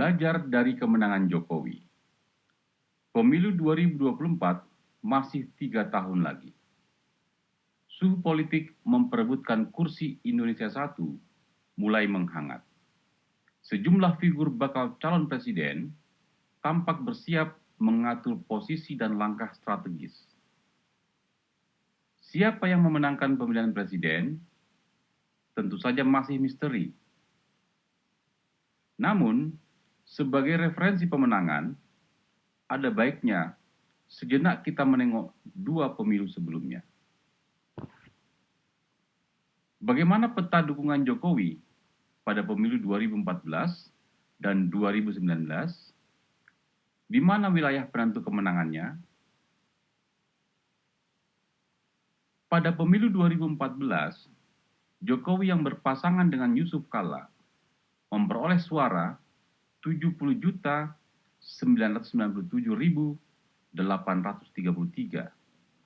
Belajar dari kemenangan Jokowi. Pemilu 2024 masih 3 tahun lagi. Suhu politik memperebutkan kursi Indonesia Satu mulai menghangat. Sejumlah figur bakal calon presiden tampak bersiap mengatur posisi dan langkah strategis. Siapa yang memenangkan pemilihan presiden tentu saja masih misteri. Namun, sebagai referensi pemenangan, ada baiknya sejenak kita menengok dua pemilu sebelumnya. Bagaimana peta dukungan Jokowi pada pemilu 2014 dan 2019? Di mana wilayah penentu kemenangannya? Pada pemilu 2014, Jokowi yang berpasangan dengan Yusuf Kalla memperoleh suara 70.997.833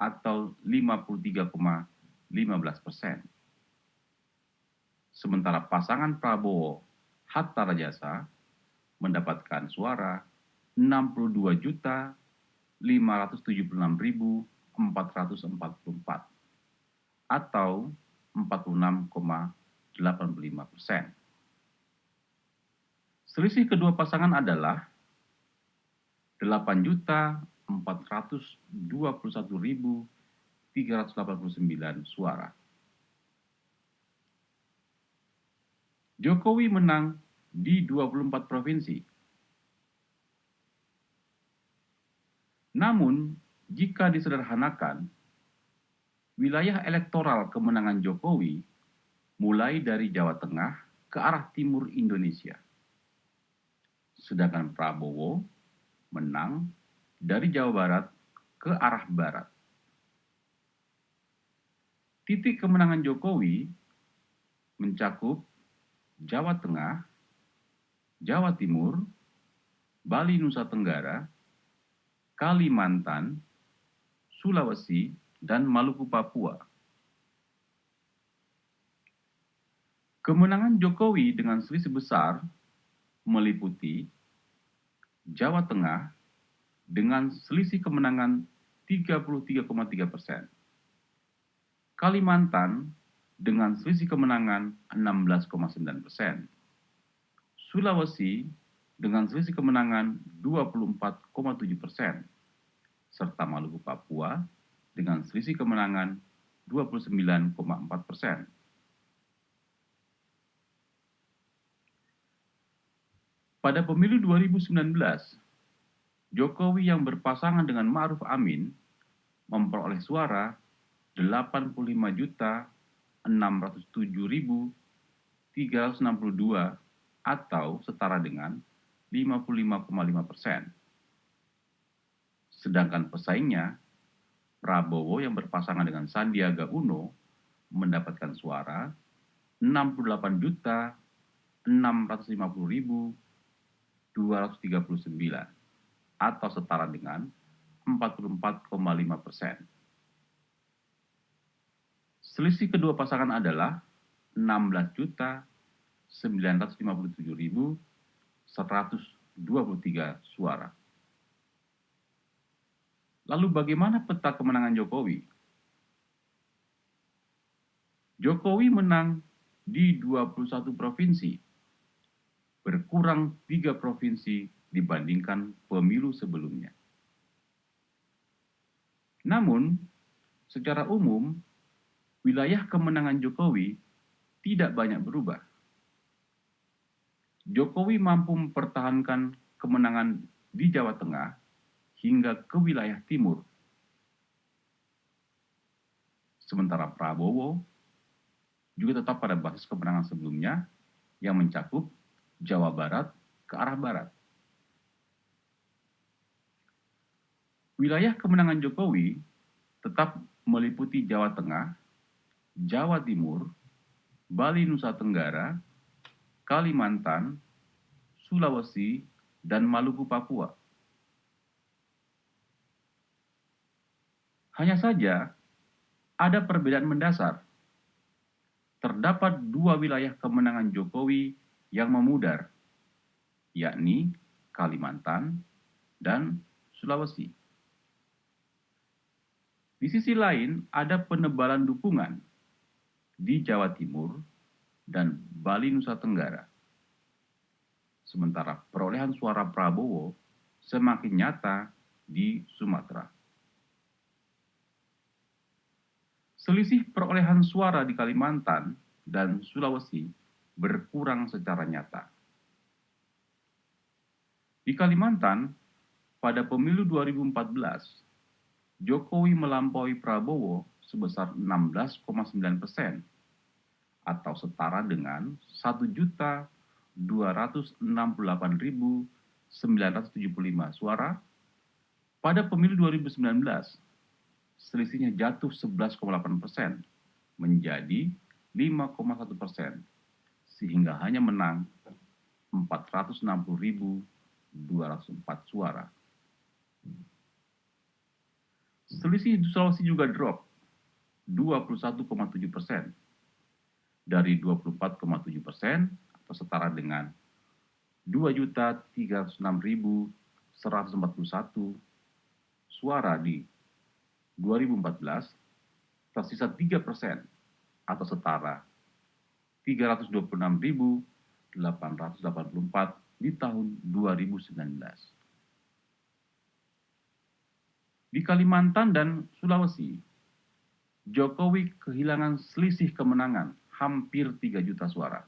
atau 53,15%. Sementara pasangan Prabowo Hatta Rajasa mendapatkan suara 62.576.444 atau 46,85%. Selisih kedua pasangan adalah 8.421.389 suara. Jokowi menang di 24 provinsi. Namun, jika disederhanakan, wilayah elektoral kemenangan Jokowi mulai dari Jawa Tengah ke arah timur Indonesia. Sedangkan Prabowo menang dari Jawa Barat ke arah barat. Titik kemenangan Jokowi mencakup Jawa Tengah, Jawa Timur, Bali Nusa Tenggara, Kalimantan, Sulawesi, dan Maluku Papua. Kemenangan Jokowi dengan selisih besar meliputi Jawa Tengah dengan selisih kemenangan 33,3%, Kalimantan dengan selisih kemenangan 16,9%, Sulawesi dengan selisih kemenangan 24,7%, serta Maluku Papua dengan selisih kemenangan 29,4%. Pada pemilu 2019, Jokowi yang berpasangan dengan Ma'ruf Amin memperoleh suara 85.607.362 atau setara dengan 55,5%. Sedangkan pesaingnya, Prabowo yang berpasangan dengan Sandiaga Uno mendapatkan suara 68.650.239 atau setara dengan 44,5%. Selisih kedua pasangan adalah 16.957.123 suara. Lalu bagaimana peta kemenangan Jokowi? Jokowi menang di 21 provinsi, berkurang 3 provinsi dibandingkan pemilu sebelumnya. Namun, secara umum, wilayah kemenangan Jokowi tidak banyak berubah. Jokowi mampu mempertahankan kemenangan di Jawa Tengah hingga ke wilayah timur. Sementara Prabowo juga tetap pada basis kemenangan sebelumnya yang mencakup Jawa Barat ke arah barat. Wilayah kemenangan Jokowi tetap meliputi Jawa Tengah, Jawa Timur, Bali Nusa Tenggara, Kalimantan, Sulawesi, dan Maluku Papua. Hanya saja, ada perbedaan mendasar. Terdapat dua wilayah kemenangan Jokowi yang memudar, yakni Kalimantan dan Sulawesi. Di sisi lain, ada penebalan dukungan di Jawa Timur dan Bali Nusa Tenggara. Sementara perolehan suara Prabowo semakin nyata di Sumatera. Selisih perolehan suara di Kalimantan dan Sulawesi berkurang secara nyata. Di Kalimantan, pada pemilu 2014, Jokowi melampaui Prabowo sebesar 16,9% atau setara dengan 1.268.975 suara. Pada pemilu 2019, selisihnya jatuh 11,8% menjadi 5,1%, sehingga hanya menang 460.204 suara. Selisih di Sulawesi juga drop 21,7% dari 24,7% atau setara dengan 2.306.141 suara di 2014, tersisa 3% atau setara 326.884 di tahun 2019. Di Kalimantan dan Sulawesi, Jokowi kehilangan selisih kemenangan hampir 3 juta suara.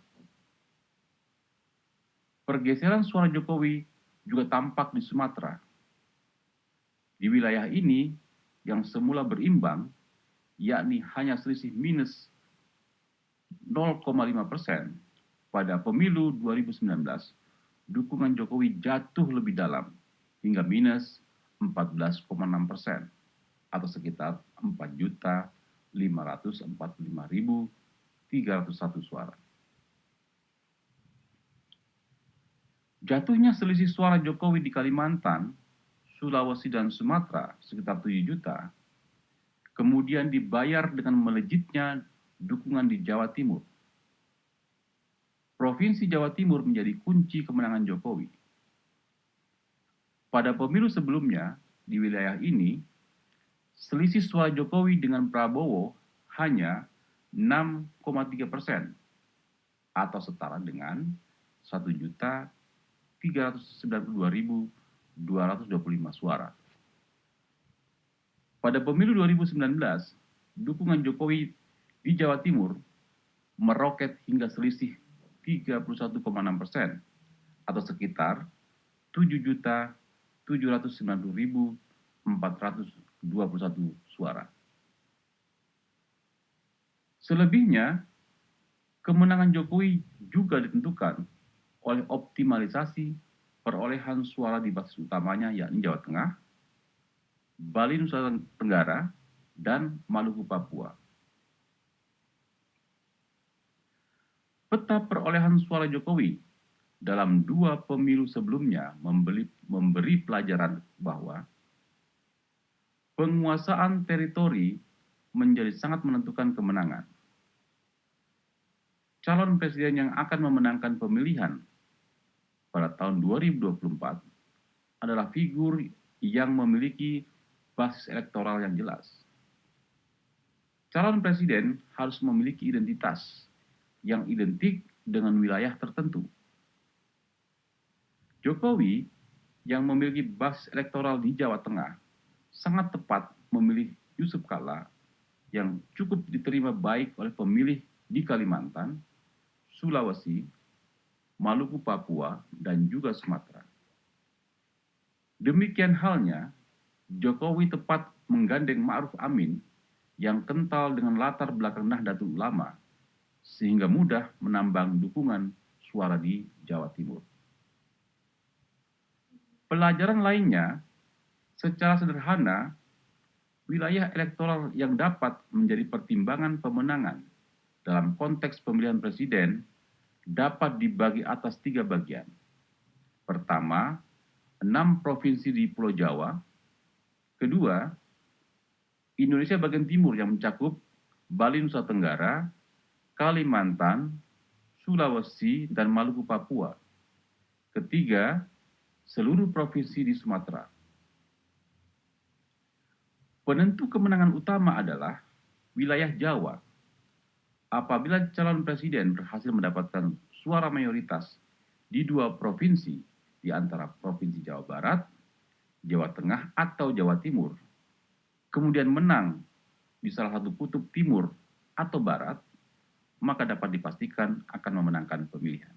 Pergeseran suara Jokowi juga tampak di Sumatera. Di wilayah ini yang semula berimbang, yakni hanya selisih minus 0,5% pada pemilu 2019, dukungan Jokowi jatuh lebih dalam hingga minus 14,6% atau sekitar 4.545.301 suara. Jatuhnya selisih suara Jokowi di Kalimantan, Sulawesi, dan Sumatera sekitar 7 juta, kemudian dibayar dengan melejitnya dukungan di Jawa Timur. Provinsi Jawa Timur menjadi kunci kemenangan Jokowi. Pada pemilu sebelumnya, di wilayah ini, selisih suara Jokowi dengan Prabowo hanya 6,3% atau setara dengan 1.392.225 suara. Pada pemilu 2019, dukungan Jokowi di Jawa Timur meroket hingga selisih 31,6% atau sekitar 7.790.421 suara. Selebihnya, kemenangan Jokowi juga ditentukan oleh optimalisasi perolehan suara di basis utamanya, yakni Jawa Tengah, Bali Nusa Tenggara, dan Maluku Papua. Peta perolehan suara Jokowi dalam 2 pemilu sebelumnya memberi pelajaran bahwa penguasaan teritori menjadi sangat menentukan kemenangan. Calon presiden yang akan memenangkan pemilihan pada tahun 2024 adalah figur yang memiliki basis elektoral yang jelas. Calon presiden harus memiliki identitas yang identik dengan wilayah tertentu. Jokowi yang memiliki basis elektoral di Jawa Tengah sangat tepat memilih Yusuf Kalla yang cukup diterima baik oleh pemilih di Kalimantan, Sulawesi, Maluku Papua, dan juga Sumatera. Demikian halnya, Jokowi tepat menggandeng Ma'ruf Amin yang kental dengan latar belakang Nahdlatul Ulama sehingga mudah menambang dukungan suara di Jawa Timur. Pelajaran lainnya, secara sederhana, wilayah elektoral yang dapat menjadi pertimbangan pemenangan dalam konteks pemilihan presiden dapat dibagi atas 3 bagian. Pertama, 6 provinsi di Pulau Jawa. Kedua, Indonesia bagian timur yang mencakup Bali Nusa Tenggara, Kalimantan, Sulawesi, dan Maluku Papua. Ketiga, seluruh provinsi di Sumatera. Penentu kemenangan utama adalah wilayah Jawa. Apabila calon presiden berhasil mendapatkan suara mayoritas di 2 provinsi di antara Provinsi Jawa Barat, Jawa Tengah, atau Jawa Timur, kemudian menang di salah satu kutub timur atau barat, maka dapat dipastikan akan memenangkan pemilihan.